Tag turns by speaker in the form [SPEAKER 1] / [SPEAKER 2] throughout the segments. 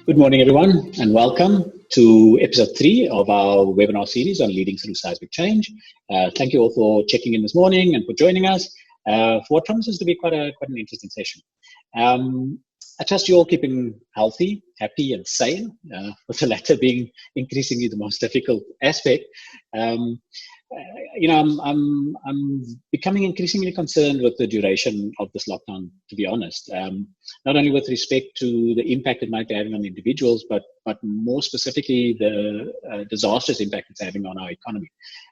[SPEAKER 1] Good morning, everyone, and welcome to episode 3 of our webinar series on leading through seismic change. Thank you all for checking in this morning and for joining us for what promises to be quite an interesting session. I trust you're all keeping healthy, happy, and sane, with the latter being increasingly the most difficult aspect. I'm becoming increasingly concerned with the duration of this lockdown, to be honest. Not only with respect to the impact it might be having on individuals, but more specifically the disastrous impact it's having on our economy.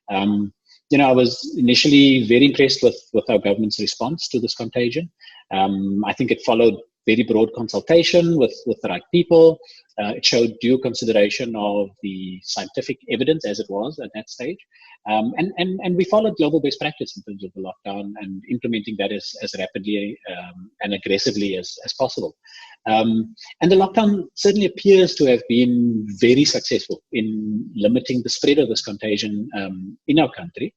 [SPEAKER 1] I was initially very impressed with our government's response to this contagion. I think it followed very broad consultation with the right people. It showed due consideration of the scientific evidence as it was at that stage. And we followed global best practice in terms of the lockdown and implementing that as rapidly and aggressively as possible. And the lockdown certainly appears to have been very successful in limiting the spread of this contagion in our country.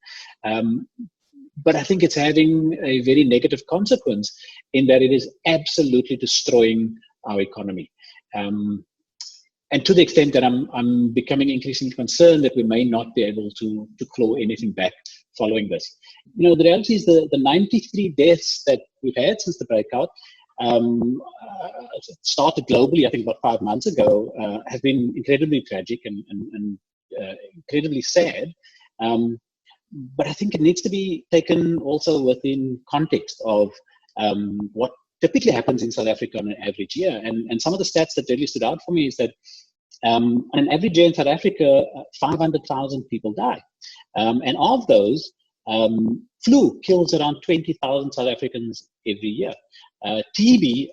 [SPEAKER 1] But I think it's having a very negative consequence in that it is absolutely destroying our economy. And to the extent that I'm becoming increasingly concerned that we may not be able to claw anything back following this. The reality is the 93 deaths that we've had since the breakout started globally, I think about 5 months ago, have been incredibly tragic and incredibly sad. But I think it needs to be taken also within context of what typically happens in South Africa on an average year. And some of the stats that really stood out for me is that on an average year in South Africa, 500,000 people die. And of those, flu kills around 20,000 South Africans every year. TB,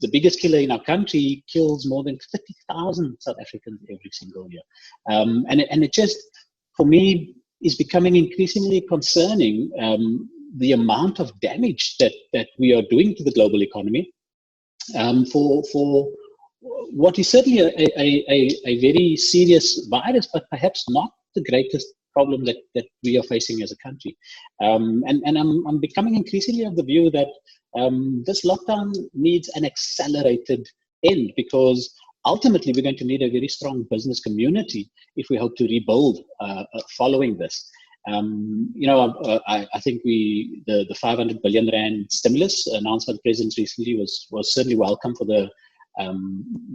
[SPEAKER 1] the biggest killer in our country, kills more than 30,000 South Africans every single year. And it just, for me, is becoming increasingly concerning, the amount of damage that we are doing to the global economy for what is certainly a very serious virus, but perhaps not the greatest problem that we are facing as a country. And I'm becoming increasingly of the view that this lockdown needs an accelerated end, because ultimately we're going to need a very strong business community if we hope to rebuild following this. I think the 500 billion rand stimulus announced by the president recently was certainly welcome for the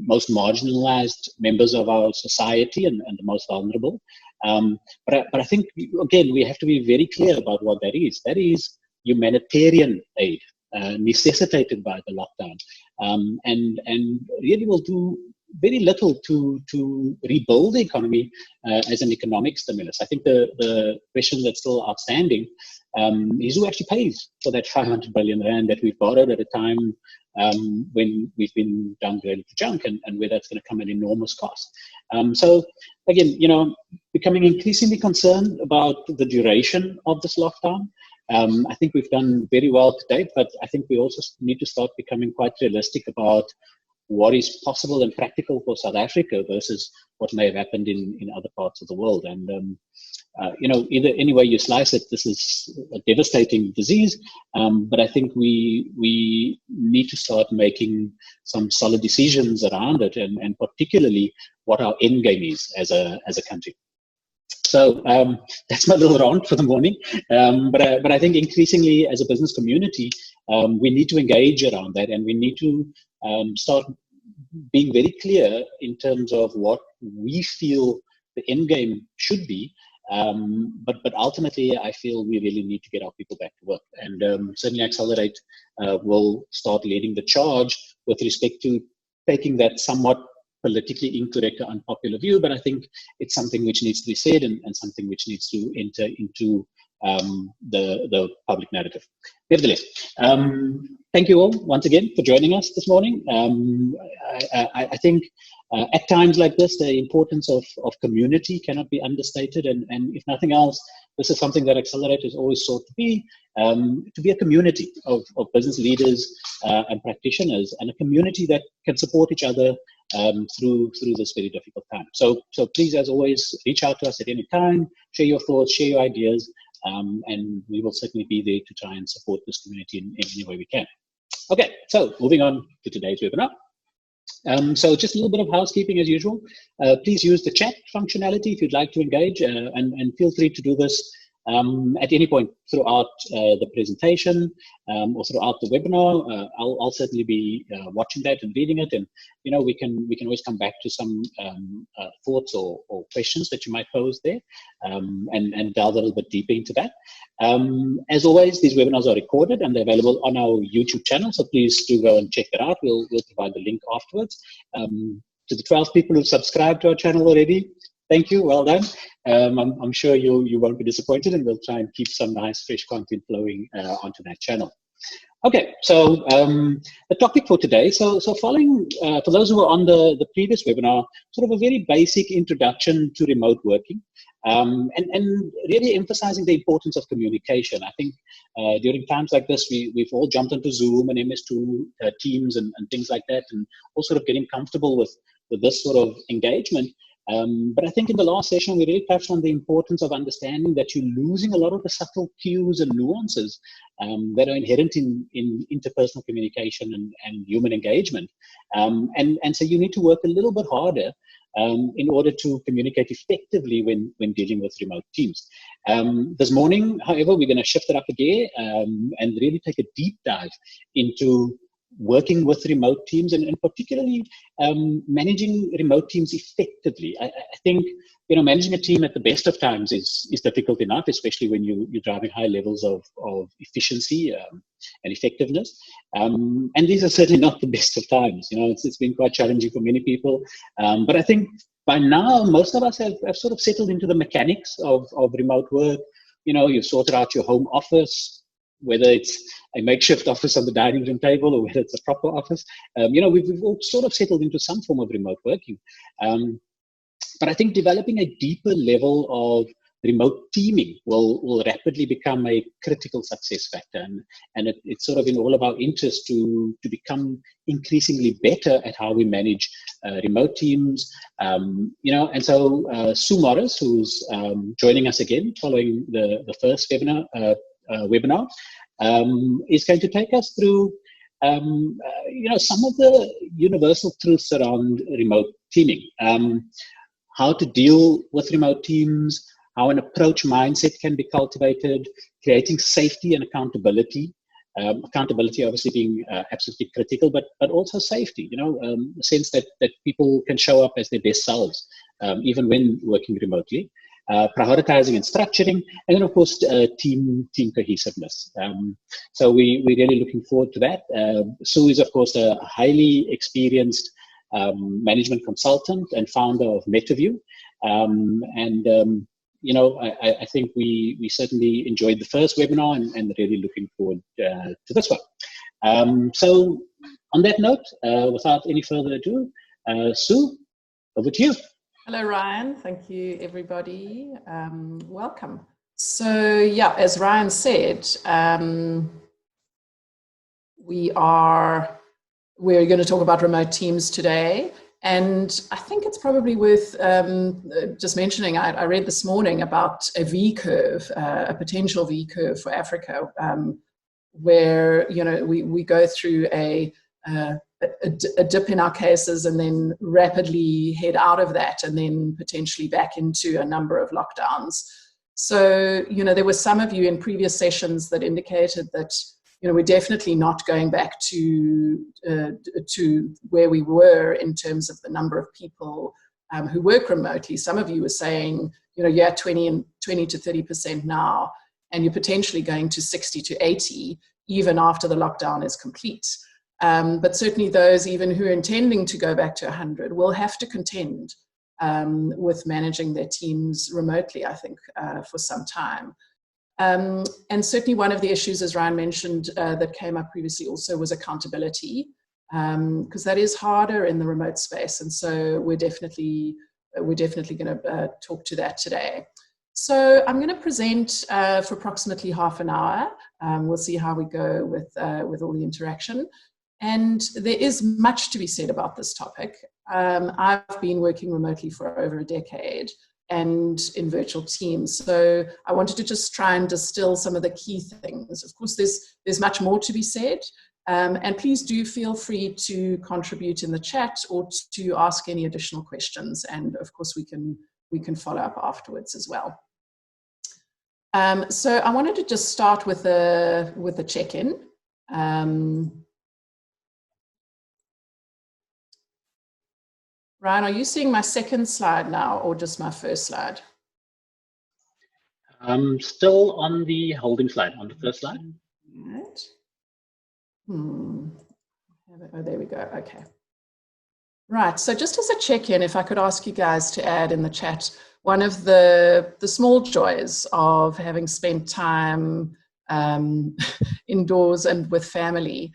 [SPEAKER 1] most marginalized members of our society and the most vulnerable. But I think, again, we have to be very clear about what that is. That is humanitarian aid necessitated by the lockdown, and really will do very little to rebuild the economy as an economic stimulus. I think the question that's still outstanding is who actually pays for that 500 billion rand that we've borrowed at a time when we've been downgraded to junk, and where that's going to come at enormous cost. So again, becoming increasingly concerned about the duration of this lockdown. I think we've done very well to date, but I think we also need to start becoming quite realistic about what is possible and practical for South Africa versus what may have happened in other parts of the world. And, either any way you slice it, this is a devastating disease. But I think we need to start making some solid decisions around it, and particularly what our end game is as a country. So that's my little rant for the morning. But I think increasingly as a business community, we need to engage around that, and we need to start being very clear in terms of what we feel the end game should be. But ultimately, I feel we really need to get our people back to work. And certainly Accelerate will start leading the charge with respect to taking that somewhat politically incorrect or unpopular view, but I think it's something which needs to be said and something which needs to enter into the public narrative. Nevertheless, thank you all once again for joining us this morning. I think at times like this, the importance of community cannot be understated, and if nothing else, this is something that Accelerate has always sought to be a community of business leaders and practitioners, and a community that can support each other through this very difficult time. So please, as always, reach out to us at any time, share your thoughts, share your ideas, and we will certainly be there to try and support this community in any way we can. Okay, so moving on to today's webinar. So just a little bit of housekeeping as usual. Please use the chat functionality if you'd like to engage, and feel free to do this at any point throughout the presentation or throughout the webinar. I'll certainly be watching that and reading it, and we can always come back to some thoughts or questions that you might pose there, and delve a little bit deeper into that. As always, these webinars are recorded and they're available on our YouTube channel, so please do go and check that out. We'll provide the link afterwards. To the 12 people who've subscribed to our channel already, thank you, well done. I'm sure you won't be disappointed, and we'll try and keep some nice fresh content flowing onto that channel. Okay, so the topic for today, so following, for those who were on the previous webinar, sort of a very basic introduction to remote working, and really emphasizing the importance of communication. I think during times like this, we've all jumped into Zoom and MS2 Teams and things like that, and all sort of getting comfortable with this sort of engagement. But I think in the last session, we really touched on the importance of understanding that you're losing a lot of the subtle cues and nuances that are inherent in interpersonal communication and human engagement. And so you need to work a little bit harder in order to communicate effectively when dealing with remote teams. This morning, however, we're going to shift it up a gear and really take a deep dive into working with remote teams, and particularly managing remote teams effectively. I think managing a team at the best of times is difficult enough, especially when you're driving high levels of efficiency and effectiveness. And these are certainly not the best of times. It's been quite challenging for many people. But I think by now most of us have sort of settled into the mechanics of remote work. You've sorted out your home office, whether it's a makeshift office on the dining room table or whether it's a proper office. We've all sort of settled into some form of remote working. But I think developing a deeper level of remote teaming will rapidly become a critical success factor. And it's sort of in all of our interest to become increasingly better at how we manage remote teams. And so Sue Morris, who's joining us again following the first webinar, is going to take us through some of the universal truths around remote teaming, how to deal with remote teams, how an approach mindset can be cultivated, creating safety and accountability. Accountability obviously being absolutely critical, but also safety, the sense that people can show up as their best selves, even when working remotely. Prioritizing and structuring, and then of course team cohesiveness. So we're really looking forward to that. Sue is of course a highly experienced management consultant and founder of MetaView, I think we certainly enjoyed the first webinar and really looking forward to this one. So on that note, without any further ado, Sue, over to you.
[SPEAKER 2] Hello, Ryan. Thank you, everybody. Welcome. So, yeah, as Ryan said, we're going to talk about remote teams today. And I think it's probably worth just mentioning, I read this morning about a V-curve, a potential V-curve for Africa, where, we go through a dip in our cases and then rapidly head out of that and then potentially back into a number of lockdowns. So, there were some of you in previous sessions that indicated that, we're definitely not going back to where we were in terms of the number of people who work remotely. Some of you were saying, you're at 20 to 30% now, and you're potentially going to 60 to 80 even after the lockdown is complete. But certainly those even who are intending to go back to 100 will have to contend with managing their teams remotely, I think, for some time. And certainly one of the issues, as Ryan mentioned, that came up previously also was accountability, because that is harder in the remote space. And so we're definitely going to talk to that today. So I'm going to present for approximately half an hour. We'll see how we go with all the interaction. And there is much to be said about this topic. I've been working remotely for over a decade and in virtual teams. So I wanted to just try and distill some of the key things. Of course, there's much more to be said, And please do feel free to contribute in the chat or to ask any additional questions. And of course, we can follow up afterwards as well. So I wanted to just start with a check-in. Ryan, are you seeing my second slide now or just my first slide?
[SPEAKER 1] Still on the holding slide, on the first slide.
[SPEAKER 2] Right. Oh, there we go. Okay. Right. So just as a check-in, if I could ask you guys to add in the chat, one of the small joys of having spent time indoors and with family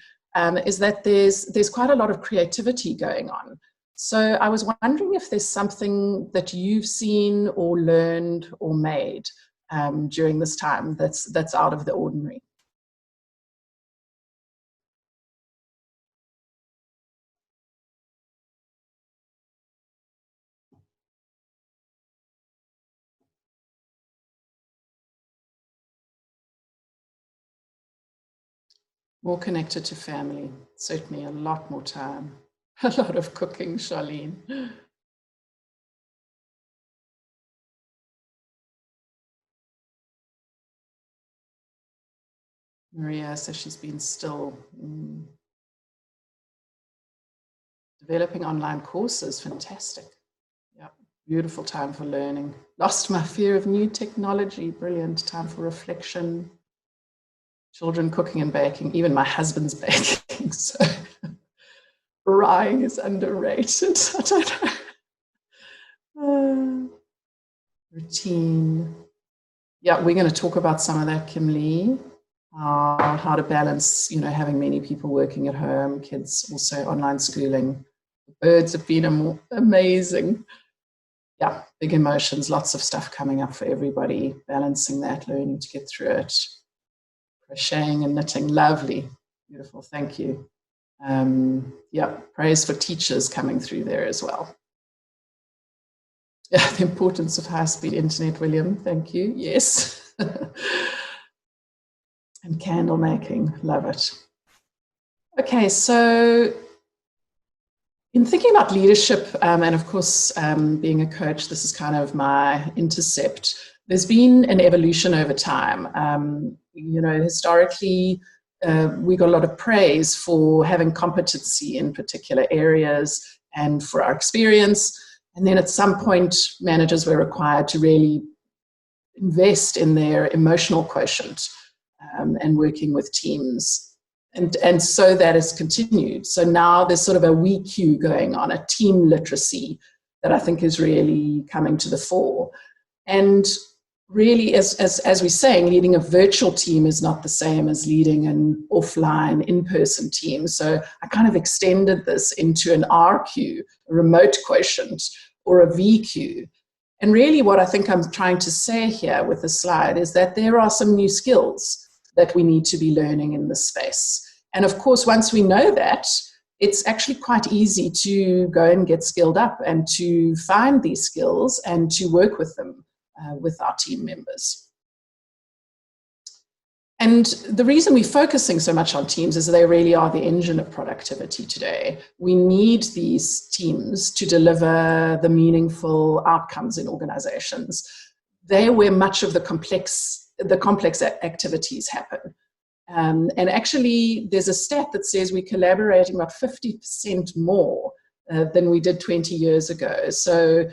[SPEAKER 2] is that there's quite a lot of creativity going on. So I was wondering if there's something that you've seen or learned or made during this time that's out of the ordinary. More connected to family, certainly a lot more time, a lot of cooking, Charlene. Maria says she's been still. Developing online courses, fantastic. Yeah, beautiful time for learning. Lost my fear of new technology, brilliant time for reflection. Children cooking and baking, even my husband's baking, so frying is underrated. I don't know. Routine. Yeah, we're going to talk about some of that, Kim Lee. How to balance, having many people working at home, kids also online schooling. The birds have been amazing. Yeah, big emotions, lots of stuff coming up for everybody, balancing that, learning to get through it. Crocheting and knitting, lovely, beautiful, thank you. Yeah, praise for teachers coming through there as well. Yeah, the importance of high-speed internet, William, thank you, yes. And candle making, love it. Okay, so in thinking about leadership, and of course, being a coach, this is kind of my intercept. There's been an evolution over time. Historically, we got a lot of praise for having competency in particular areas and for our experience. And then at some point, managers were required to really invest in their emotional quotient and working with teams. And so that has continued. So now there's sort of a WeQ going on, a team literacy that I think is really coming to the fore. And really, as we're saying, leading a virtual team is not the same as leading an offline, in-person team. So I kind of extended this into an RQ, a remote quotient, or a VQ. And really what I think I'm trying to say here with the slide is that there are some new skills that we need to be learning in this space. And of course, once we know that, it's actually quite easy to go and get skilled up and to find these skills and to work with them with our team members. And the reason we're focusing so much on teams is they really are the engine of productivity today. We need these teams to deliver the meaningful outcomes in organizations. They're where much of the complex activities happen. And actually, there's a stat that says we're collaborating about 50% more than we did 20 years ago. So,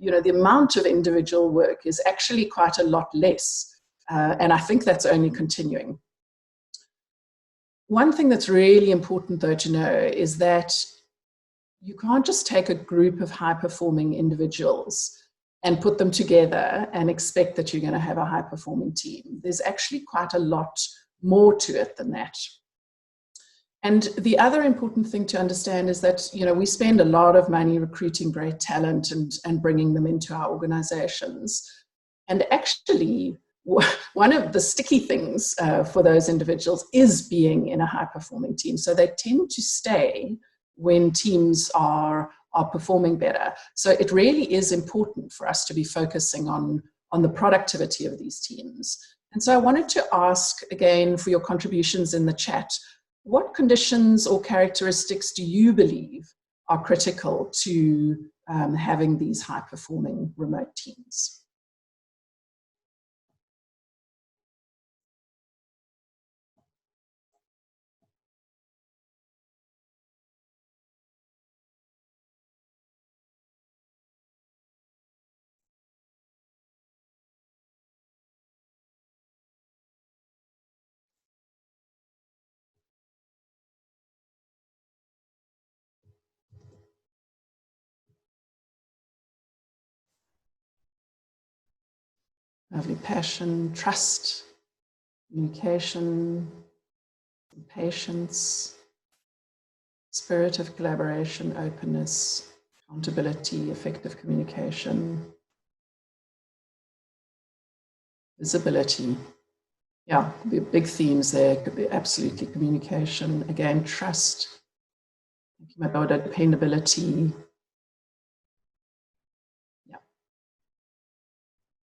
[SPEAKER 2] the amount of individual work is actually quite a lot less. And I think that's only continuing. One thing that's really important, though, to know is that you can't just take a group of high-performing individuals and put them together and expect that you're going to have a high-performing team. There's actually quite a lot more to it than that. And the other important thing to understand is that, we spend a lot of money recruiting great talent and bringing them into our organizations. And actually, one of the sticky things for those individuals is being in a high-performing team. So they tend to stay when teams are performing better. So it really is important for us to be focusing on the productivity of these teams. And so I wanted to ask again for your contributions in the chat. what conditions or characteristics do you believe are critical to having these high-performing remote teams? Lovely. Passion, trust, communication, patience, spirit of collaboration, openness, accountability, effective communication, visibility. Yeah, the big themes there could be absolutely communication. Again, trust, thinking about dependability. Yeah.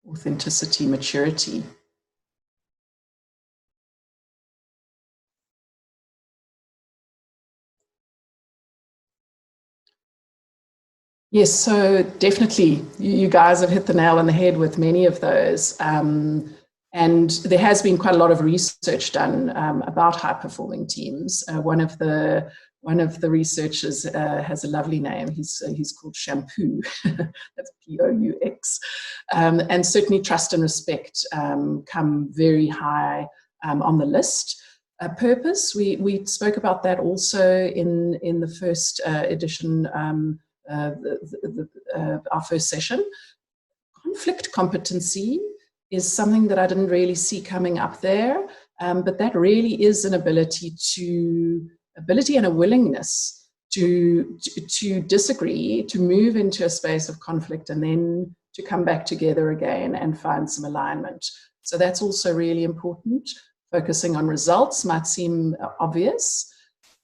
[SPEAKER 2] Authenticity, maturity. Yes, so definitely you guys have hit the nail on the head with many of those. And there has been quite a lot of research done about high-performing teams. One of the researchers has a lovely name. He's called Shampoo. That's P-O-U-X. And certainly trust and respect come very high on the list. Purpose, we spoke about that also in the first edition. Our first session. Conflict competency is something that I didn't really see coming up there, but that really is an ability and a willingness to disagree, to move into a space of conflict, and then to come back together again and find some alignment. So that's also really important. Focusing on results might seem obvious.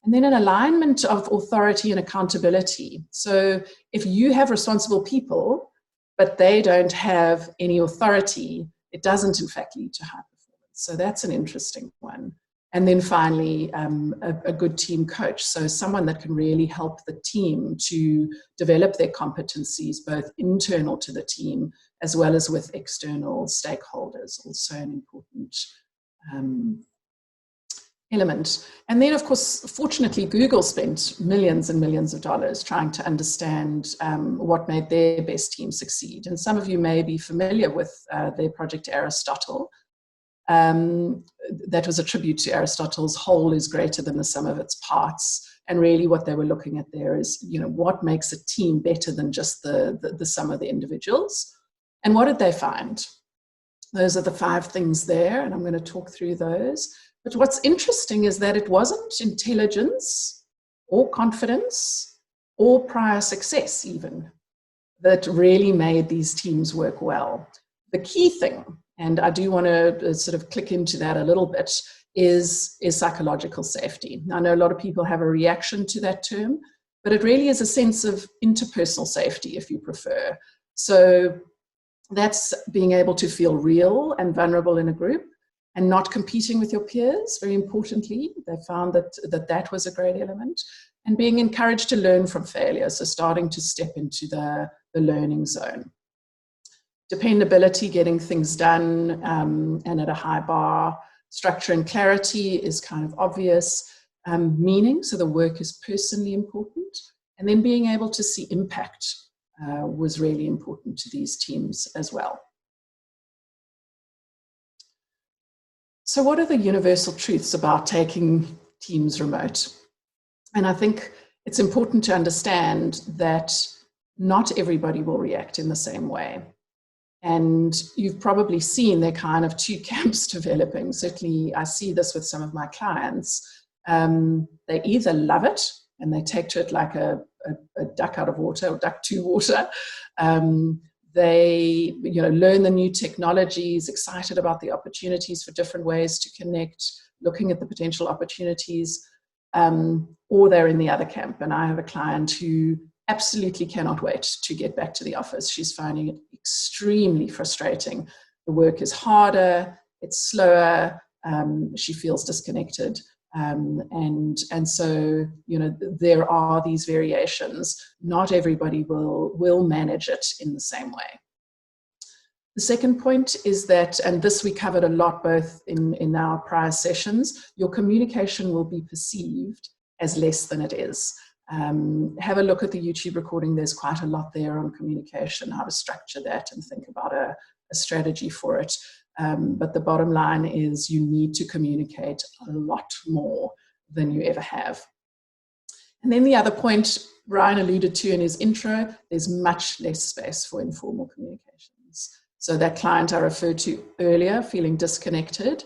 [SPEAKER 2] And then an alignment of authority and accountability. So if you have responsible people, but they don't have any authority, it doesn't in fact lead to high performance. So that's an interesting one. And then finally, a good team coach. So someone that can really help the team to develop their competencies, both internal to the team, as well as with external stakeholders, also an important element. And then, of course, fortunately, Google spent millions and millions of dollars trying to understand what made their best team succeed. And some of you may be familiar with their project Aristotle. That was a tribute to Aristotle's whole is greater than the sum of its parts. And really what they were looking at there is, what makes a team better than just the sum of the individuals. And what did they find? Those are the 5 things there, and I'm going to talk through those. But what's interesting is that it wasn't intelligence or confidence or prior success even that really made these teams work well. The key thing, and I do want to sort of click into that a little bit, is psychological safety. Now, I know a lot of people have a reaction to that term, but it really is a sense of interpersonal safety, if you prefer. So that's being able to feel real and vulnerable in a group, and not competing with your peers, very importantly. They found that was a great element. And being encouraged to learn from failure, so starting to step into the learning zone. Dependability, getting things done and at a high bar. Structure and clarity is kind of obvious. Meaning, so the work is personally important. And then being able to see impact was really important to these teams as well. So what are the universal truths about taking teams remote? And I think it's important to understand that not everybody will react in the same way. And you've probably seen there kind of 2 camps developing. Certainly I see this with some of my clients. They either love it and they take to it like a duck out of water or duck to water. They learn the new technologies, excited about the opportunities for different ways to connect, looking at the potential opportunities, or they're in the other camp. And I have a client who absolutely cannot wait to get back to the office. She's finding it extremely frustrating. The work is harder, it's slower, she feels disconnected. And so, you know, there are these variations. Not everybody will manage it in the same way. The second point is that, and this we covered a lot both in our prior sessions, your communication will be perceived as less than it is. Have a look at the YouTube recording. There's quite a lot there on communication, how to structure that and think about a strategy for it. But the bottom line is you need to communicate a lot more than you ever have. And then the other point Ryan alluded to in his intro, there's much less space for informal communications. So that client I referred to earlier, feeling disconnected,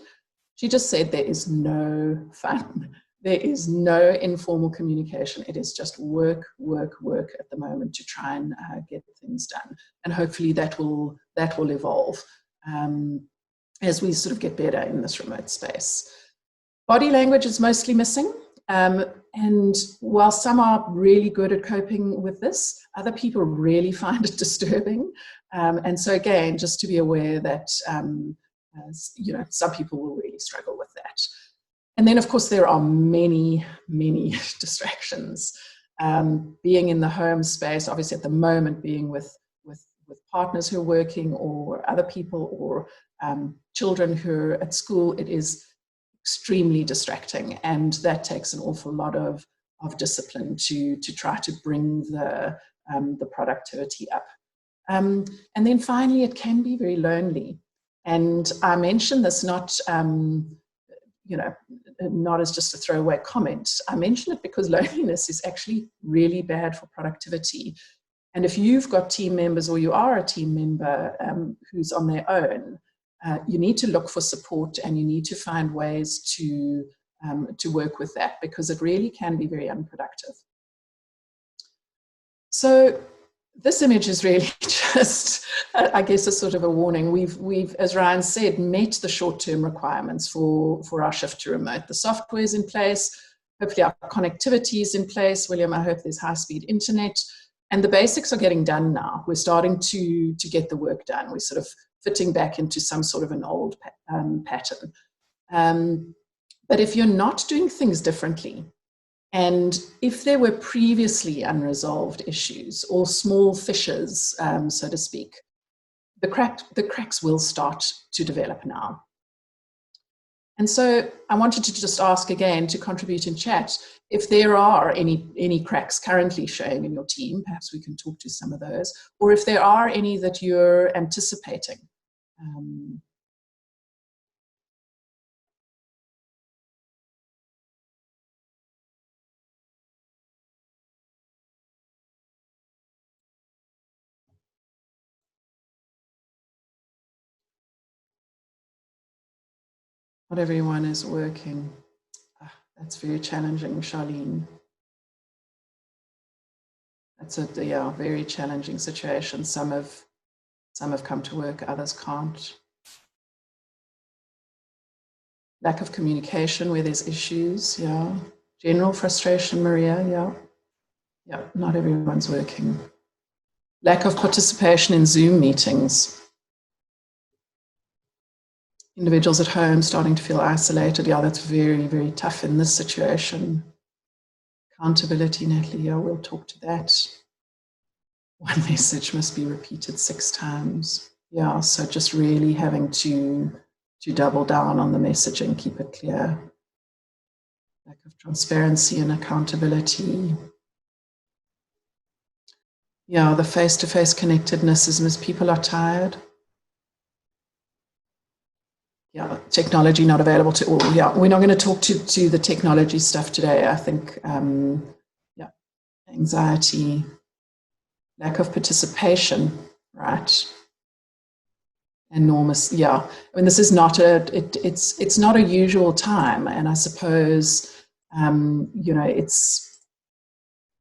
[SPEAKER 2] she just said there is no fun. There is no informal communication. It is just work, work, work at the moment to try and get things done. And hopefully that will evolve as we sort of get better in this remote space. Body language is mostly missing. And while some are really good at coping with this, other people really find it disturbing. And so again, just to be aware that, you know, some people will really struggle with that. And then, of course, there are many, many distractions. Being in the home space, obviously at the moment, being with partners who are working or other people or children who are at school, it is extremely distracting. And that takes an awful lot of discipline to try to bring the productivity up. And then finally, it can be very lonely. And I mention this not, you know, not as just a throwaway comment. I mention it because loneliness is actually really bad for productivity. And if you've got team members or you are a team member who's on their own, you need to look for support and you need to find ways to work with that, because it really can be very unproductive. So this image is really just, I guess, a sort of a warning. We've, as Ryan said, met the short-term requirements for our shift to remote. The software is in place. Hopefully our connectivity is in place. William, I hope there's high-speed internet. And the basics are getting done now. We're starting to get the work done. We're sort of fitting back into some sort of an old pattern. But if you're not doing things differently, and if there were previously unresolved issues or small fissures, so to speak, the cracks will start to develop now. And so I wanted to just ask again, to contribute in chat, if there are any cracks currently showing in your team, perhaps we can talk to some of those, or if there are any that you're anticipating. Not everyone is working. That's very challenging, Charlene. That's a very challenging situation. Some have come to work, others can't. Lack of communication where there's issues, yeah. General frustration, Maria, yeah. Yeah, not everyone's working. Lack of participation in Zoom meetings. Individuals at home starting to feel isolated. Yeah, that's very, very tough in this situation. Accountability, Natalie, yeah, we'll talk to that. One message must be repeated 6 times. Yeah, so just really having to double down on the messaging, keep it clear. Lack of transparency and accountability. Yeah, the face-to-face connectedness is as people are tired. Yeah, technology not available to all. Yeah, we're not going to talk to the technology stuff today. I think, yeah, anxiety, lack of participation, right? Enormous, yeah. I mean, this is not it's not a usual time, and I suppose, you know,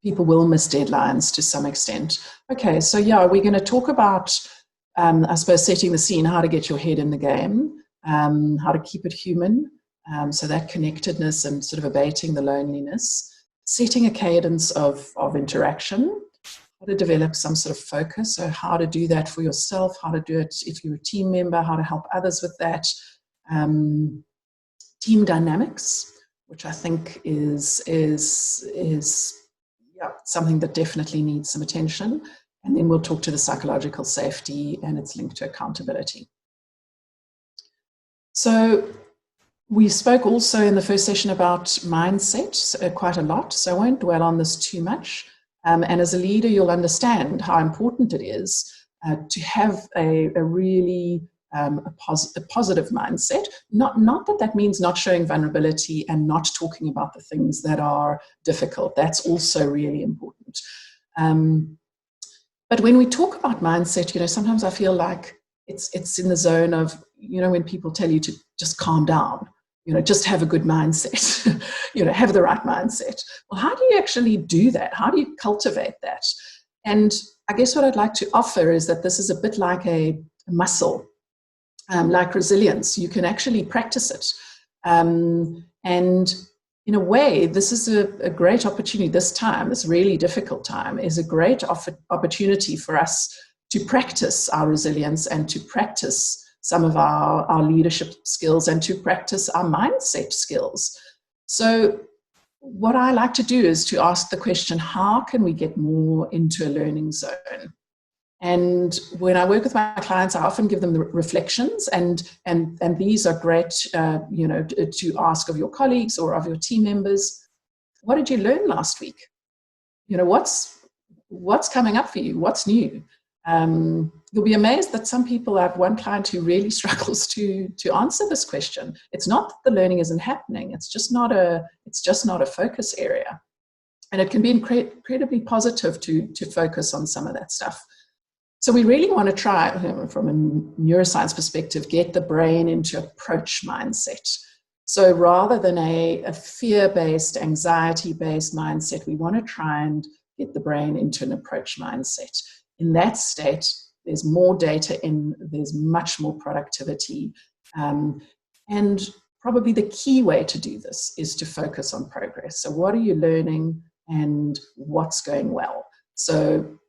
[SPEAKER 2] people will miss deadlines to some extent. Okay, so yeah, we're going to talk about, I suppose, setting the scene, how to get your head in the game. How to keep it human, so that connectedness and sort of abating the loneliness, setting a cadence of interaction, how to develop some sort of focus, so how to do that for yourself, how to do it if you're a team member, how to help others with that, team dynamics, which I think is something that definitely needs some attention. And then we'll talk to the psychological safety and its link to accountability. So we spoke also in the first session about mindset quite a lot, so I won't dwell on this too much. And as a leader, you'll understand how important it is to have a really positive mindset. Not that means not showing vulnerability and not talking about the things that are difficult. That's also really important. But when we talk about mindset, sometimes I feel like it's in the zone of, when people tell you to just calm down, just have a good mindset, have the right mindset. Well, how do you actually do that? How do you cultivate that? And I guess what I'd like to offer is that this is a bit like a muscle, like resilience. You can actually practice it. And in a way, this is a great opportunity. This really difficult time, is a great opportunity for us to practice our resilience and to practice some of our leadership skills and to practice our mindset skills. So what I like to do is to ask the question, how can we get more into a learning zone? And when I work with my clients, I often give them the reflections, and these are great, to ask of your colleagues or of your team members. What did you learn last week? What's coming up for you? What's new? You'll be amazed that some people, I have one client who really struggles to answer this question. It's not that the learning isn't happening. It's just not a focus area. And it can be incredibly positive to focus on some of that stuff. So we really want to try, from a neuroscience perspective, get the brain into approach mindset. So rather than a fear-based, anxiety-based mindset, we want to try and get the brain into an approach mindset. In that state, there's more data there's much more productivity. And probably the key way to do this is to focus on progress. So what are you learning and what's going well? So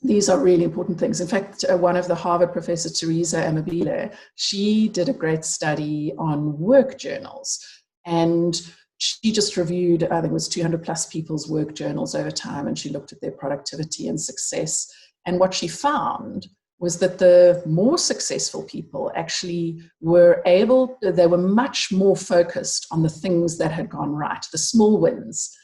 [SPEAKER 2] these are really important things. In fact, one of the Harvard professors, Teresa Amabile, she did a great study on work journals. And she just reviewed, I think it was 200 plus people's work journals over time, and she looked at their productivity and success. And what she found was that the more successful people actually they were much more focused on the things that had gone right, the small wins,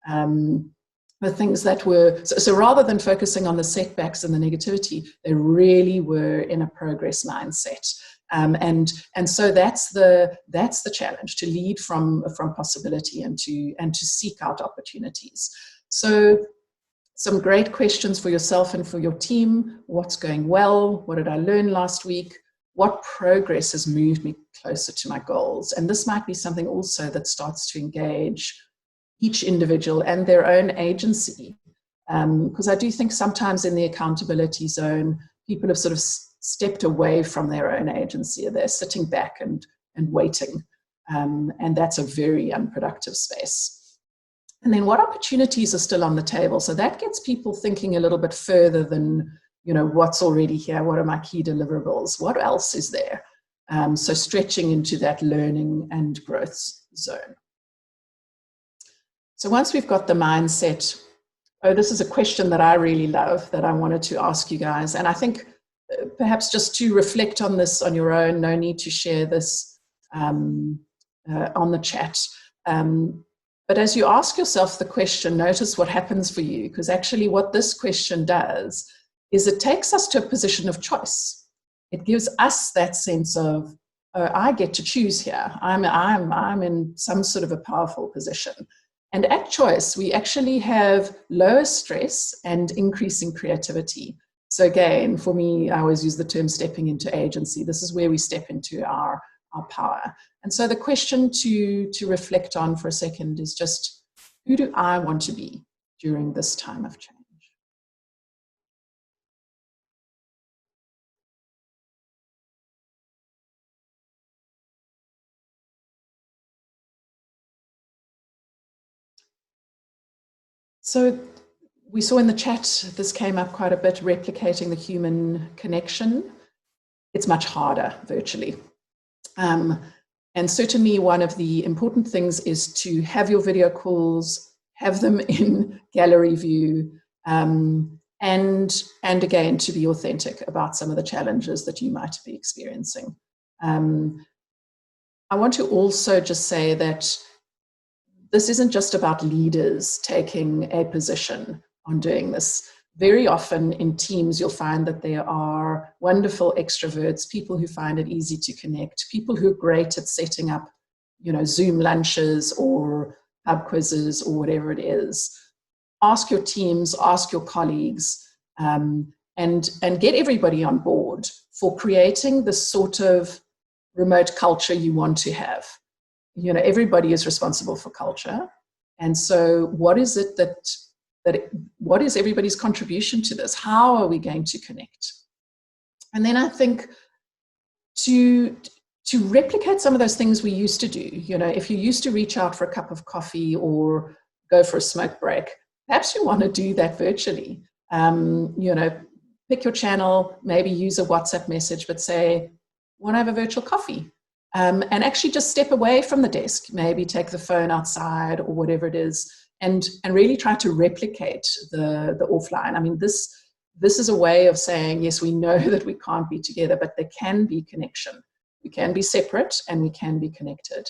[SPEAKER 2] the things that were, so rather than focusing on the setbacks and the negativity, they really were in a progress mindset. And so that's the challenge, to lead from possibility and to seek out opportunities. So some great questions for yourself and for your team. What's going well? What did I learn last week? What progress has moved me closer to my goals? And this might be something also that starts to engage each individual and their own agency. Because I do think sometimes in the accountability zone, people have sort of stepped away from their own agency. They're sitting back and waiting. And that's a very unproductive space. And then what opportunities are still on the table? So that gets people thinking a little bit further than, what's already here? What are my key deliverables? What else is there? So stretching into that learning and growth zone. So once we've got the mindset, this is a question that I really love that I wanted to ask you guys. And I think perhaps just to reflect on this on your own, no need to share this on the chat. But as you ask yourself the question, notice what happens for you, because actually what this question does is it takes us to a position of choice. It gives us that sense of, oh, I get to choose here. I'm in some sort of a powerful position. And at choice, we actually have lower stress and increasing creativity. So again, for me, I always use the term stepping into agency. This is where we step into our power. And so the question to reflect on for a second is just, who do I want to be during this time of change? So we saw in the chat, this came up quite a bit, replicating the human connection. It's much harder virtually. And And certainly one of the important things is to have your video calls, have them in gallery view, and again, to be authentic about some of the challenges that you might be experiencing. I want to also just say that this isn't just about leaders taking a position on doing this. Very often in teams, you'll find that there are wonderful extroverts, people who find it easy to connect, people who are great at setting up, Zoom lunches or pub quizzes or whatever it is. Ask your teams, ask your colleagues, and get everybody on board for creating the sort of remote culture you want to have. Everybody is responsible for culture. And so what is it what is everybody's contribution to this? How are we going to connect? And then I think to replicate some of those things we used to do, if you used to reach out for a cup of coffee or go for a smoke break, perhaps you want to do that virtually. Pick your channel, maybe use a WhatsApp message, but say, want to have a virtual coffee? And actually just step away from the desk, maybe take the phone outside or whatever it is, and really try to replicate the offline. I mean, this is a way of saying, yes, we know that we can't be together, but there can be connection. We can be separate and we can be connected.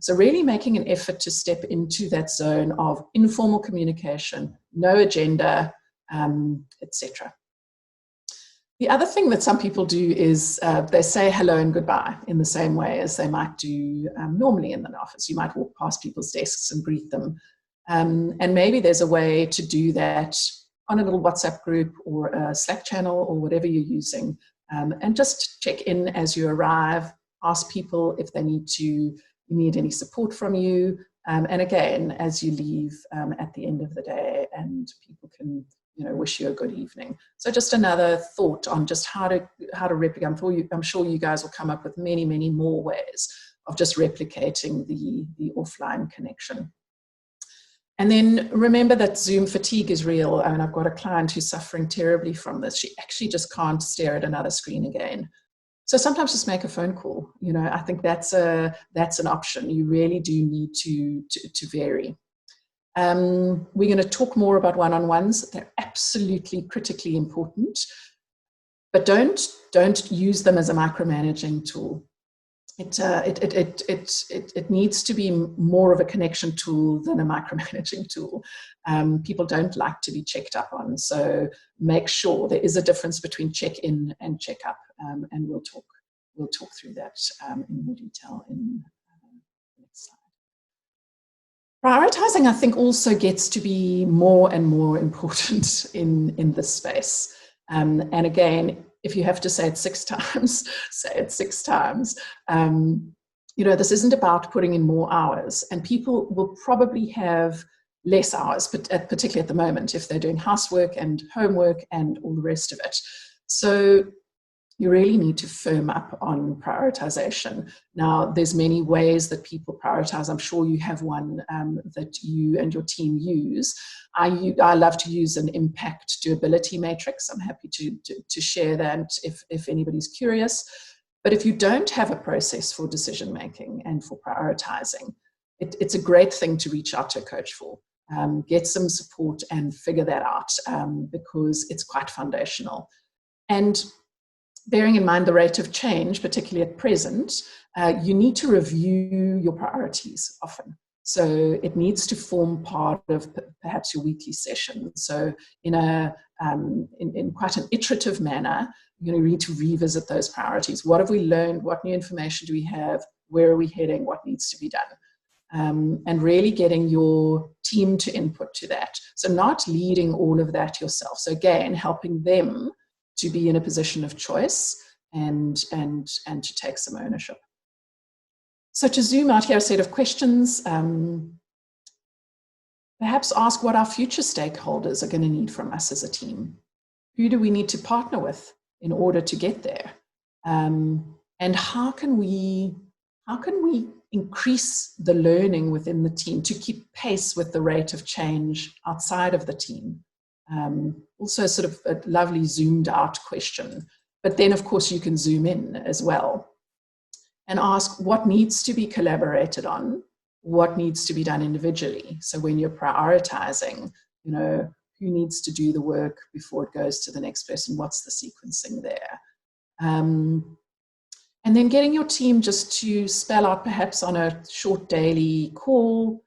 [SPEAKER 2] So really making an effort to step into that zone of informal communication, no agenda, etc. The other thing that some people do is they say hello and goodbye in the same way as they might do normally in an office. You might walk past people's desks and greet them. And maybe there's a way to do that on a little WhatsApp group or a Slack channel or whatever you're using. And just check in as you arrive, ask people if they need any support from you. And again, as you leave at the end of the day, and people can wish you a good evening. So just another thought on just how to replicate. I'm sure you guys will come up with many, many more ways of just replicating the offline connection. And then remember that Zoom fatigue is real. And I've got a client who's suffering terribly from this. She actually just can't stare at another screen again. So sometimes just make a phone call. I think that's an option. You really do need to vary. We're going to talk more about one-on-ones. They're absolutely critically important, but don't use them as a micromanaging tool. It needs to be more of a connection tool than a micromanaging tool. People don't like to be checked up on, so make sure there is a difference between check-in and check-up, and we'll talk through that in more detail in the next slide. Prioritizing, I think, also gets to be more and more important in this space. And again, if you have to say it 6 times, say it 6 times. This isn't about putting in more hours, and people will probably have less hours, particularly at the moment, if they're doing housework and homework and all the rest of it. So you really need to firm up on prioritization. Now, there's many ways that people prioritize. I'm sure you have one that you and your team use. I love to use an impact doability matrix. I'm happy to share that if anybody's curious. But if you don't have a process for decision making and for prioritizing, it's a great thing to reach out to a coach for. Get some support and figure that out because it's quite foundational. And bearing in mind the rate of change, particularly at present, you need to review your priorities often. So it needs to form part of perhaps your weekly session. So in quite an iterative manner, you need to revisit those priorities. What have we learned? What new information do we have? Where are we heading? What needs to be done? And really getting your team to input to that. So not leading all of that yourself. So again, helping them to be in a position of choice and to take some ownership. So to zoom out here, a set of questions. Perhaps ask what our future stakeholders are going to need from us as a team. Who do we need to partner with in order to get there? And how can we increase the learning within the team to keep pace with the rate of change outside of the team? Also sort of a lovely zoomed out question, but then of course you can zoom in as well. and ask what needs to be collaborated on, what needs to be done individually. So when you're prioritizing, you know, who needs to do the work before it goes to the next person, what's the sequencing there? And then getting your team just to spell out, perhaps on a short daily call,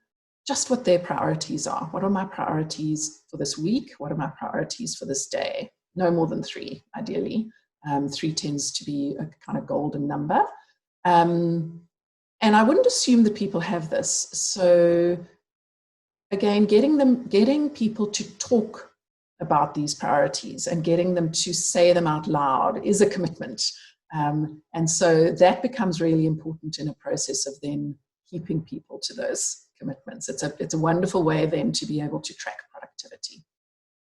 [SPEAKER 2] just what their priorities are. What are my priorities for this week? What are my priorities for this day? No more than 3, ideally. 3 tends to be a kind of golden number. And I wouldn't assume that people have this. So again, getting people to talk about these priorities and getting them to say them out loud is a commitment. And so that becomes really important in a process of then keeping people to those commitments. It's a wonderful way then to be able to track productivity.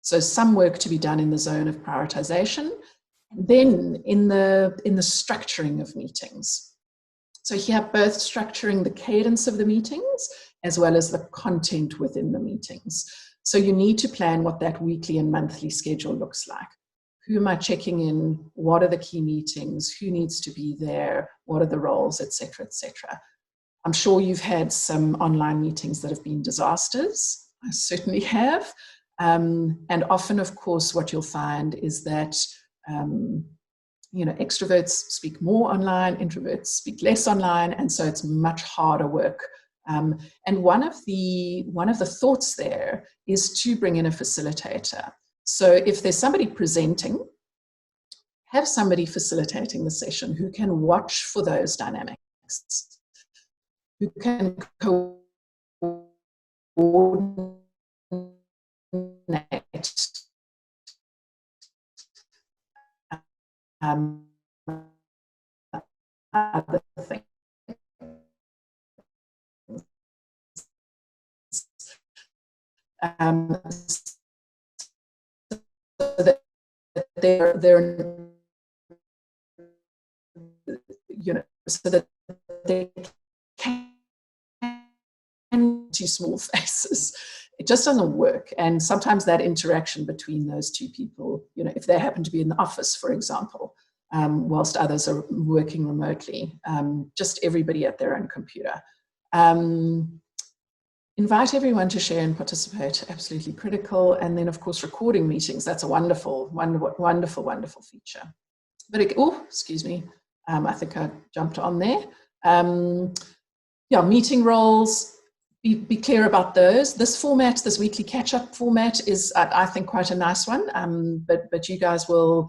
[SPEAKER 2] So some work to be done in the zone of prioritization, then in the structuring of meetings. So here, both structuring the cadence of the meetings as well as the content within the meetings. So you need to plan what that weekly and monthly schedule looks like. Who am I checking in? What are the key meetings? Who needs to be there? What are the roles, et cetera, et cetera. I'm sure you've had some online meetings that have been disasters. I certainly have. And often, of course, what you'll find is that you know, extroverts speak more online, introverts speak less online, and so it's much harder work. And one of the thoughts there is to bring in a facilitator. So if there's somebody presenting, have somebody facilitating the session who can watch for those dynamics, who can coordinate other things. So that they're you know, so that they can two small faces. It just doesn't work. And sometimes that interaction between those two people, you know, if they happen to be in the office, for example, whilst others are working remotely, just everybody at their own computer. Invite everyone to share and participate, absolutely critical. And then, of course, recording meetings. That's a wonderful, wonderful, wonderful feature. But, excuse me, I think I jumped on there. Yeah, meeting roles, be clear about those. This format, this weekly catch-up format is, I think, quite a nice one. But you guys will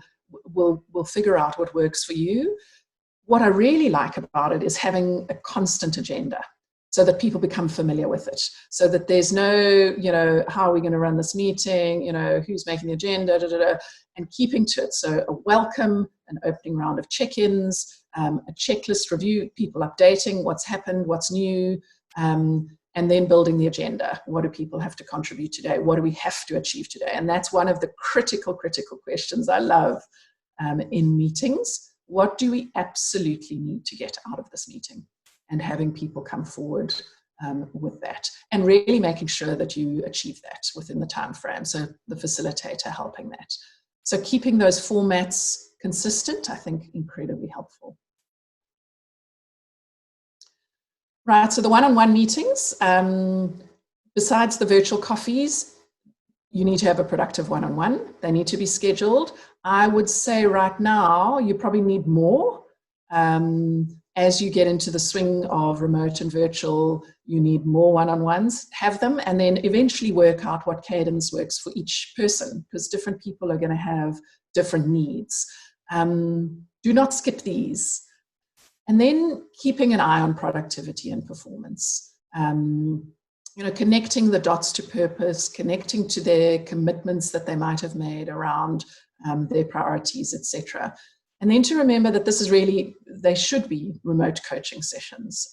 [SPEAKER 2] figure out what works for you. What I really like about it is having a constant agenda, so that people become familiar with it, so that there's no, you know, how are we going to run this meeting, you know, who's making the agenda, and keeping to it. So a welcome, an opening round of check-ins, a checklist review, people updating what's happened, what's new, and then building the agenda. What do people have to contribute today? What do we have to achieve today? And that's one of the critical questions I love in meetings. What do we absolutely need to get out of this meeting? And having people come forward with that, and really making sure that you achieve that within the time frame. So the facilitator helping that. So keeping those formats consistent, I think, incredibly helpful. Right, so the one-on-one meetings, besides the virtual coffees, you need to have a productive one-on-one. They need to be scheduled. I would say right now, you probably need more. As you get into the swing of remote and virtual, you need more one-on-ones, have them, and then eventually work out what cadence works for each person, because different people are going to have different needs. Do not skip these. And then keeping an eye on productivity and performance. You know, connecting the dots to purpose, connecting to their commitments that they might have made around their priorities, etc. And then to remember that this is really, they should be remote coaching sessions.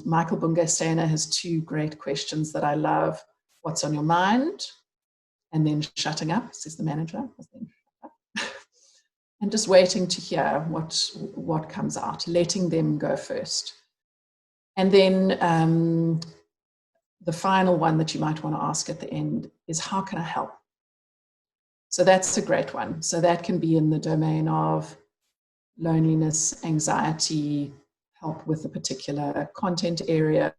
[SPEAKER 2] Michael Bungay-Stainer has 2 great questions that I love. What's on your mind? And then shutting up, says the manager. And just waiting to hear what comes out, letting them go first. And then the final one that you might want to ask at the end is, how can I help? So that's a great one. So that can be in the domain of, loneliness, anxiety, help with a particular content area,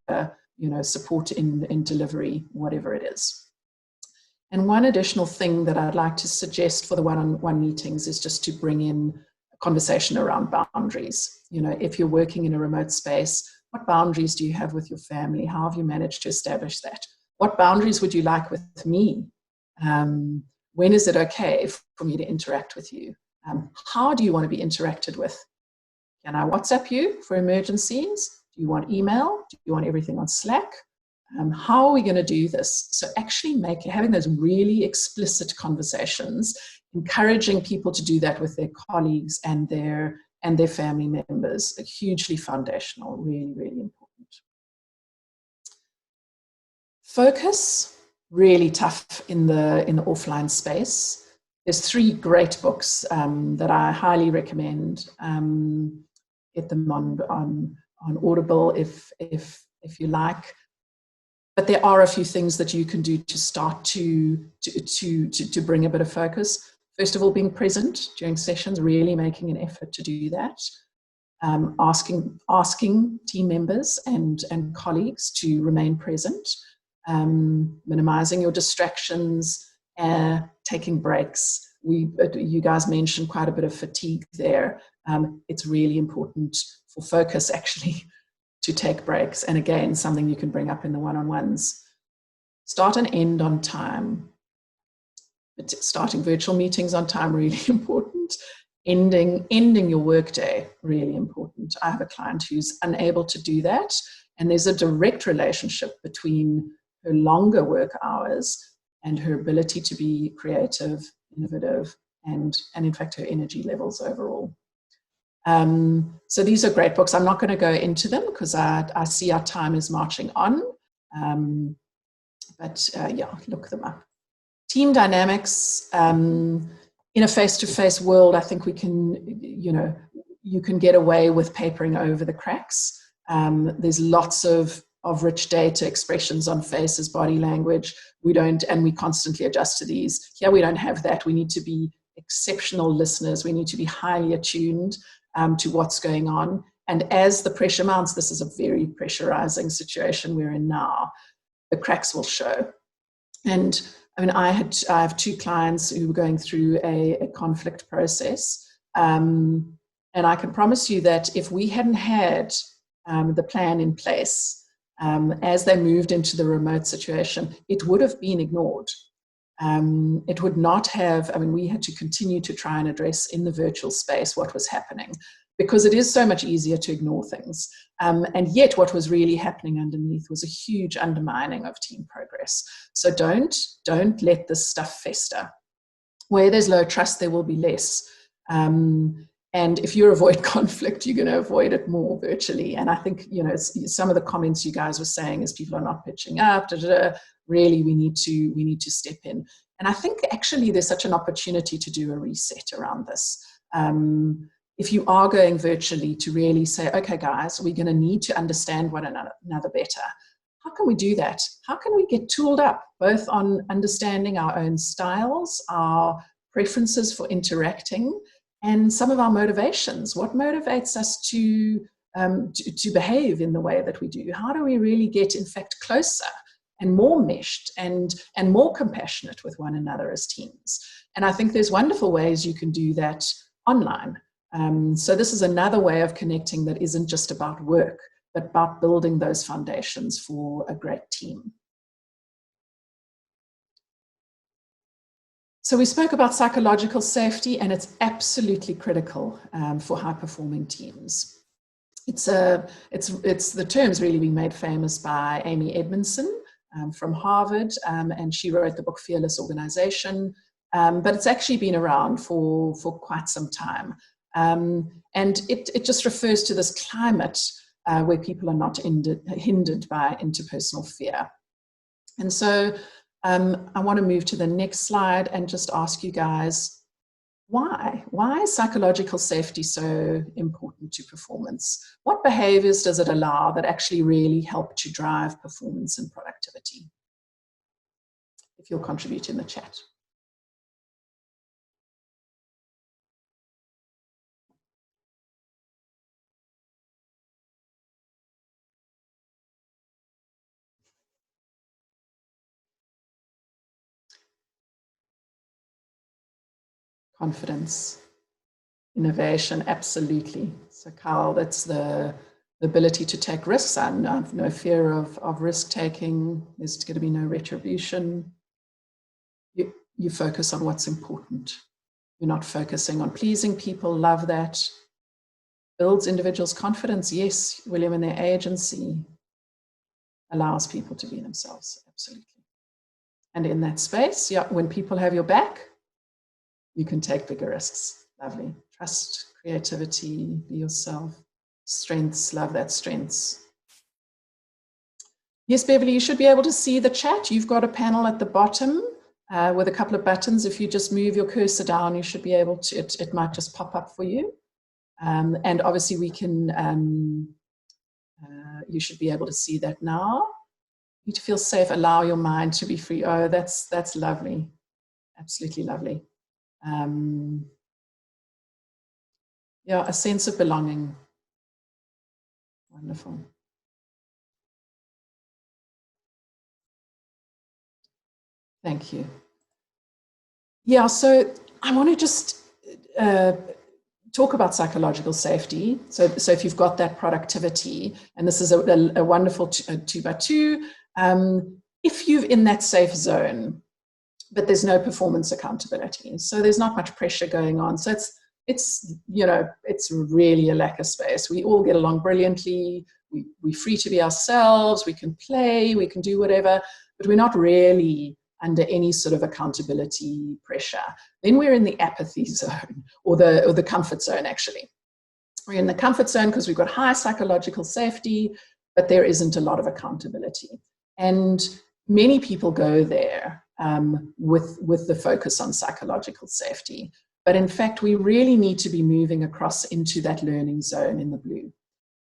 [SPEAKER 2] support in delivery, whatever it is. And one additional thing that I'd like to suggest for the one-on-one meetings is just to bring in a conversation around boundaries. If you're working in a remote space, what boundaries do you have with your family? How have you managed to establish that? What boundaries would you like with me? When is it okay for me to interact with you? How do you want to be interacted with? Can I WhatsApp you for emergencies? Do you want email? Do you want everything on Slack? How are we going to do this? So actually having those really explicit conversations, encouraging people to do that with their colleagues and their family members, hugely foundational, really, really important. Focus, really tough in the offline space. There's 3 great books that I highly recommend. Get them on Audible if you like. But there are a few things that you can do to start to bring a bit of focus. First of all, being present during sessions, really making an effort to do that. Asking team members and colleagues to remain present. Minimizing your distractions, taking breaks. You guys mentioned quite a bit of fatigue there. It's really important for focus actually to take breaks. And again, something you can bring up in the one-on-ones. Start and end on time. Starting virtual meetings on time, really important. Ending your workday, really important. I have a client who's unable to do that. And there's a direct relationship between her longer work hours and her ability to be creative, innovative, and in fact, her energy levels overall. So these are great books. I'm not going to go into them because I see our time is marching on. But look them up. Team dynamics. In a face-to-face world, I think we can, you can get away with papering over the cracks. There's lots of rich data, expressions on faces, body language. We constantly adjust to these. Here we don't have that. We need to be exceptional listeners. We need to be highly attuned to what's going on. And as the pressure mounts, this is a very pressurizing situation we're in now, the cracks will show. And I mean, I have 2 clients who were going through a conflict process. And I can promise you that if we hadn't had the plan in place, as they moved into the remote situation, it would have been ignored. It would not have, we had to continue to try and address in the virtual space what was happening because it is so much easier to ignore things. And yet what was really happening underneath was a huge undermining of team progress. So don't let this stuff fester. Where there's low trust, there will be less. And if you avoid conflict, you're going to avoid it more virtually. And I think, some of the comments you guys were saying is people are not pitching up, really we need to step in. And I think actually there's such an opportunity to do a reset around this. If you are going virtually, to really say, okay guys, we're going to need to understand one another better. How can we do that? How can we get tooled up both on understanding our own styles, our preferences for interacting, and some of our motivations? What motivates us to behave in the way that we do? How do we really get, in fact, closer and more meshed and more compassionate with one another as teams? And I think there's wonderful ways you can do that online. So this is another way of connecting that isn't just about work, but about building those foundations for a great team. So we spoke about psychological safety, and it's absolutely critical for high-performing teams. It's the term's really been made famous by Amy Edmondson from Harvard, and she wrote the book Fearless Organization, but it's actually been around for quite some time. And it just refers to this climate where people are not hindered by interpersonal fear. And so I want to move to the next slide and just ask you guys, why? Why is psychological safety so important to performance? What behaviors does it allow that actually really help to drive performance and productivity? If you'll contribute in the chat. confidence, innovation, absolutely. So Carl, that's the ability to take risks. I have no fear of risk taking. There's going to be no retribution. You focus on what's important. You're not focusing on pleasing people. Love that. Builds individuals' confidence. Yes, William, and their agency allows people to be themselves. Absolutely. And in that space, yeah, when people have your back, you can take bigger risks. Lovely. Trust, creativity, be yourself. Strengths, love that, strengths. Yes, Beverly, you should be able to see the chat. You've got a panel at the bottom with a couple of buttons. If you just move your cursor down, you should be able to, it might just pop up for you. And obviously we can, you should be able to see that now. You need to feel safe, allow your mind to be free. Oh, that's lovely. Absolutely lovely. Yeah, a sense of belonging. Wonderful. Thank you. Yeah, so I want to just talk about psychological safety. So if you've got that productivity, and this is a wonderful 2x2, if you're in that safe zone, but there's no performance accountability, so there's not much pressure going on. So it's you know, it's really a lack of space. We all get along brilliantly. We're free to be ourselves. We can play. We can do whatever, but we're not really under any sort of accountability pressure. Then we're in the apathy zone, or the comfort zone, actually. We're in the comfort zone because we've got high psychological safety, but there isn't a lot of accountability. And many people go there with the focus on psychological safety. But in fact, we really need to be moving across into that learning zone in the blue.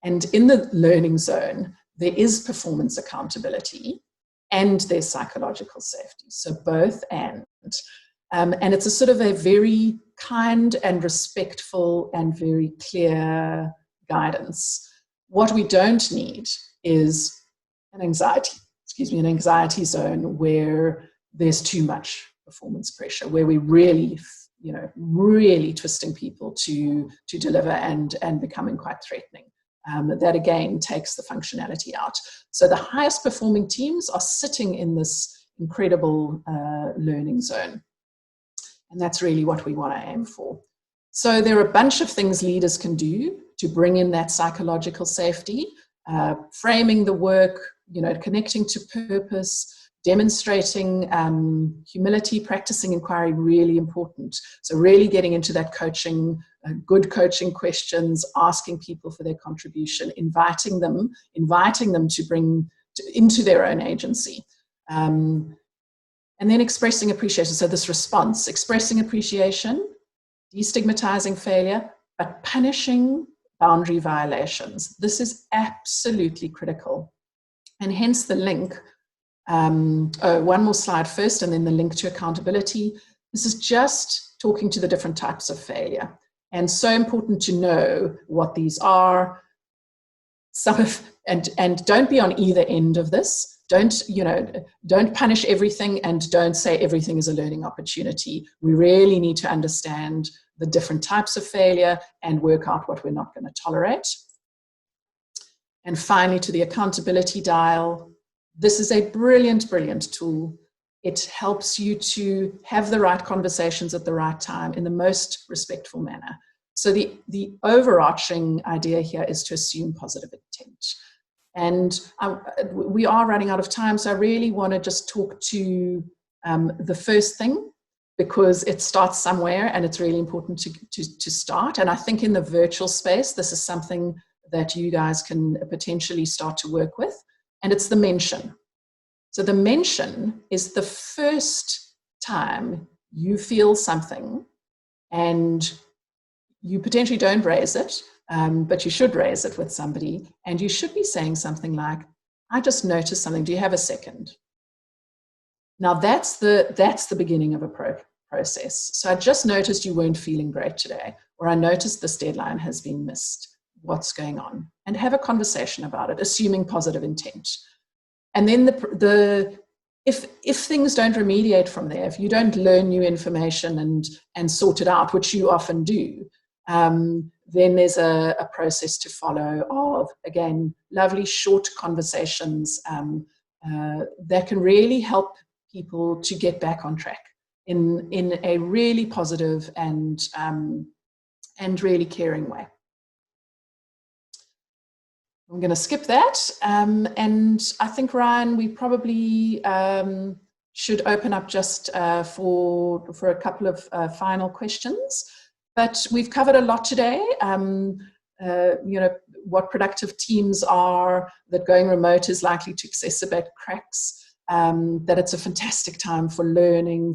[SPEAKER 2] And in the learning zone, there is performance accountability, and there's psychological safety. So both and it's a sort of a very kind and respectful and very clear guidance. What we don't need is an anxiety zone where there's too much performance pressure, where we really, really twisting people to deliver and becoming quite threatening. That again takes the functionality out. So the highest performing teams are sitting in this incredible learning zone. And that's really what we want to aim for. So there are a bunch of things leaders can do to bring in that psychological safety, framing the work, connecting to purpose, demonstrating humility, practicing inquiry, really important. So really getting into that coaching, good coaching questions, asking people for their contribution, inviting them to bring into their own agency. And then expressing appreciation. So this response, expressing appreciation, destigmatizing failure, but punishing boundary violations. This is absolutely critical. And hence the link. One more slide first, and then the link to accountability. This is just talking to the different types of failure. And so important to know what these are. And don't be on either end of this. Don't punish everything, and don't say everything is a learning opportunity. We really need to understand the different types of failure and work out what we're not going to tolerate. And finally, to the accountability dial. This is a brilliant, brilliant tool. It helps you to have the right conversations at the right time in the most respectful manner. So the overarching idea here is to assume positive intent. And we are running out of time, so I really want to just talk to the first thing, because it starts somewhere and it's really important to start. And I think in the virtual space, this is something that you guys can potentially start to work with. And it's the mention. So the mention is the first time you feel something and you potentially don't raise it, but you should raise it with somebody. And you should be saying something like, I just noticed something. Do you have a second? Now that's the beginning of a process. So I just noticed you weren't feeling great today, or I noticed this deadline has been missed. What's going on? And have a conversation about it, assuming positive intent. And then the if things don't remediate from there, if you don't learn new information and sort it out, which you often do, then there's a process to follow of, again, lovely short conversations that can really help people to get back on track in a really positive and really caring way. I'm going to skip that. And I think, Ryan, we probably should open up just for a couple of final questions. But we've covered a lot today. What productive teams are, that going remote is likely to exacerbate cracks, that it's a fantastic time for learning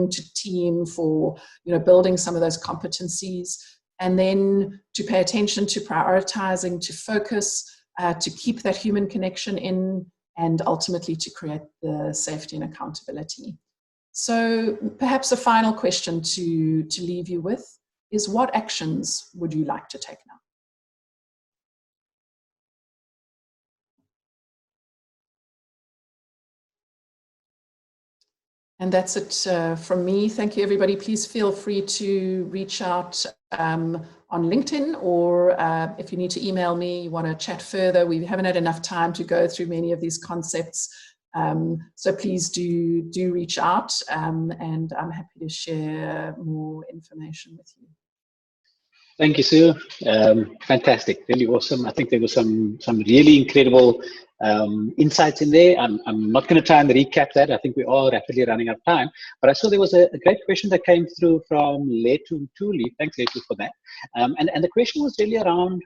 [SPEAKER 2] to team, for building some of those competencies. And then to pay attention to prioritizing, to focus, to keep that human connection in, and ultimately to create the safety and accountability. So perhaps a final question to leave you with is, what actions would you like to take now? And that's it from me. Thank you, everybody. Please feel free to reach out on LinkedIn, or if you need to email me, you want to chat further. We haven't had enough time to go through many of these concepts. So please do reach out, and I'm happy to share more information with you.
[SPEAKER 1] Thank you, Sue. Fantastic, really awesome. I think there was some really incredible insights in there. I'm not going to try and recap that. I think we're all rapidly running out of time. But I saw there was a great question that came through from Letu Tuli. Thanks, Letu, for that. And the question was really around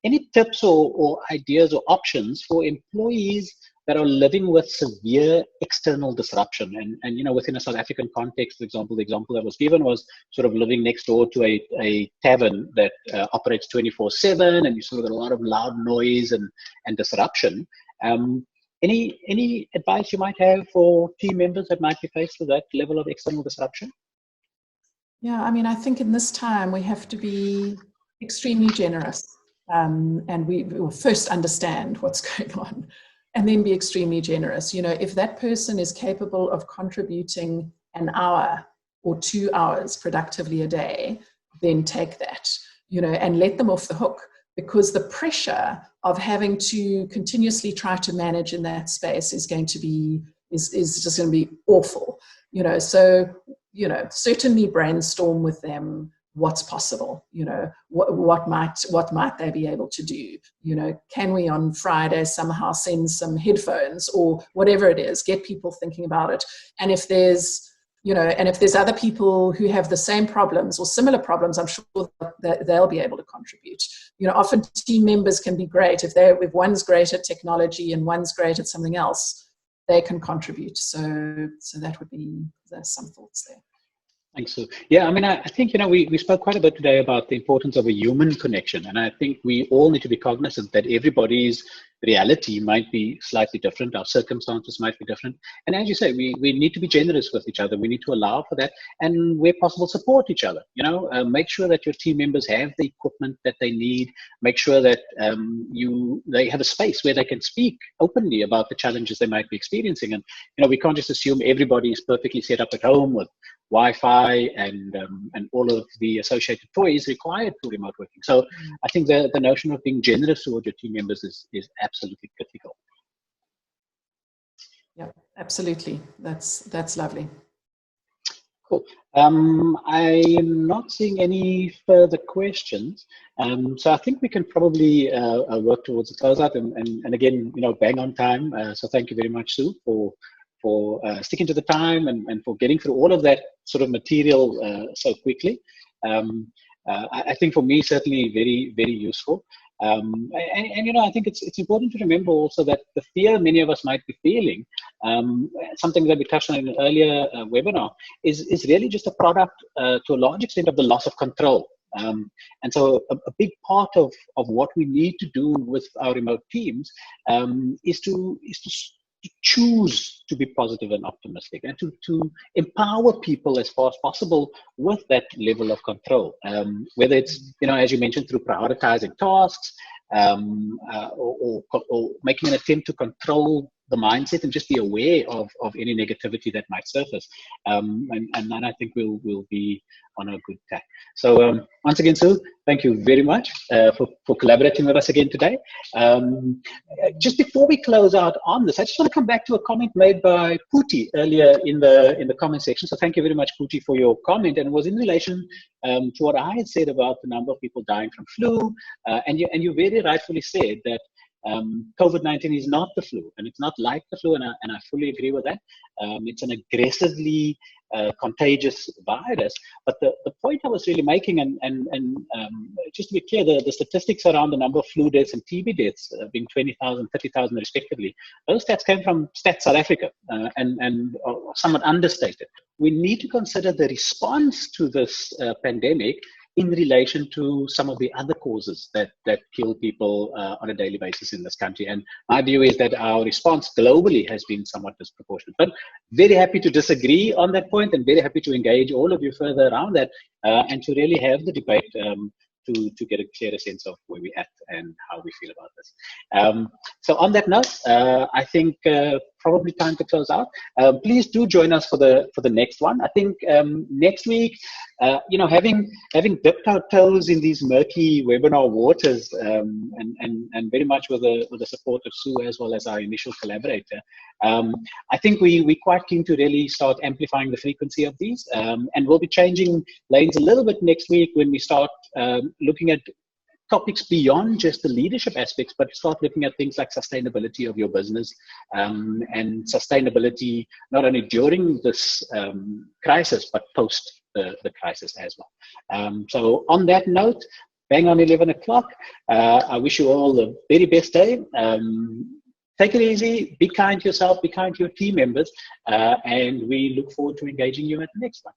[SPEAKER 1] any tips or ideas or options for employees that are living with severe external disruption. And within a South African context, for example, the example that was given was sort of living next door to a tavern that operates 24/7, and you sort of got a lot of loud noise and disruption. Any advice you might have for team members that might be faced with that level of external disruption?
[SPEAKER 2] Yeah, I mean, I think in this time we have to be extremely generous, and we will first understand what's going on, and then be extremely generous. If that person is capable of contributing an hour or 2 hours productively a day, then take that, and let them off the hook, because the pressure of having to continuously try to manage in that space is going to be, is just going to be awful, so, certainly brainstorm with them what's possible, what might they be able to do, can we on Friday somehow send some headphones or whatever it is, get people thinking about it. And if there's other people who have the same problems or similar problems, I'm sure that they'll be able to contribute. Often team members can be great if one's great at technology and one's great at something else, they can contribute. So there's some thoughts there.
[SPEAKER 1] Thanks, Sue. Yeah, I mean, I think, we spoke quite a bit today about the importance of a human connection. And I think we all need to be cognizant that everybody's reality might be slightly different. Our circumstances might be different. And as you say, we need to be generous with each other. We need to allow for that. And where possible, support each other. Make sure that your team members have the equipment that they need. Make sure that they have a space where they can speak openly about the challenges they might be experiencing. And, we can't just assume everybody is perfectly set up at home with Wi-Fi and all of the associated toys required for remote working. So I think the notion of being generous towards your team members is absolutely critical.
[SPEAKER 2] Yeah, absolutely. That's lovely.
[SPEAKER 1] Cool. I'm not seeing any further questions. So I think we can probably work towards a closeout and again, bang on time. So thank you very much, Sue, for sticking to the time and for getting through all of that sort of material so quickly. I think for me, certainly very, very useful. And I think it's important to remember also that the fear many of us might be feeling, something that we touched on in an earlier webinar, is really just a product to a large extent of the loss of control. And so a big part of what we need to do with our remote teams is to choose to be positive and optimistic, and to empower people as far as possible with that level of control, whether it's, as you mentioned, through prioritizing tasks or making an attempt to control the mindset and just be aware of any negativity that might surface. And then I think we'll be on a good track. So once again, Sue, thank you very much for collaborating with us again today. Just before we close out on this, I just want to come back to a comment made by Pooty earlier in the comment section. So thank you very much, Pooty, for your comment. And it was in relation to what I had said about the number of people dying from flu. And you very rightfully said that COVID-19 is not the flu, and it's not like the flu, and I fully agree with that. It's an aggressively contagious virus. But the point I was really making, and just to be clear, the statistics around the number of flu deaths and TB deaths being 20,000, 30,000 respectively, those stats came from Stats South Africa and are somewhat understated. We need to consider the response to this pandemic in relation to some of the other causes that kill people on a daily basis in this country. And my view is that our response globally has been somewhat disproportionate. But very happy to disagree on that point, and very happy to engage all of you further around that and to really have the debate to get a clearer sense of where we're at and how we feel about this. So on that note, I think probably time to close out. Please do join us for the next one. I think next week, having dipped our toes in these murky webinar waters, and very much with the support of Sue as well as our initial collaborator, I think we're quite keen to really start amplifying the frequency of these, and we'll be changing lanes a little bit next week when we start looking at topics beyond just the leadership aspects, but start looking at things like sustainability of your business, and sustainability not only during this crisis, but post the crisis as well. So on that note, bang on 11 o'clock, I wish you all the very best day. Take it easy, be kind to yourself, be kind to your team members, and we look forward to engaging you at the next one.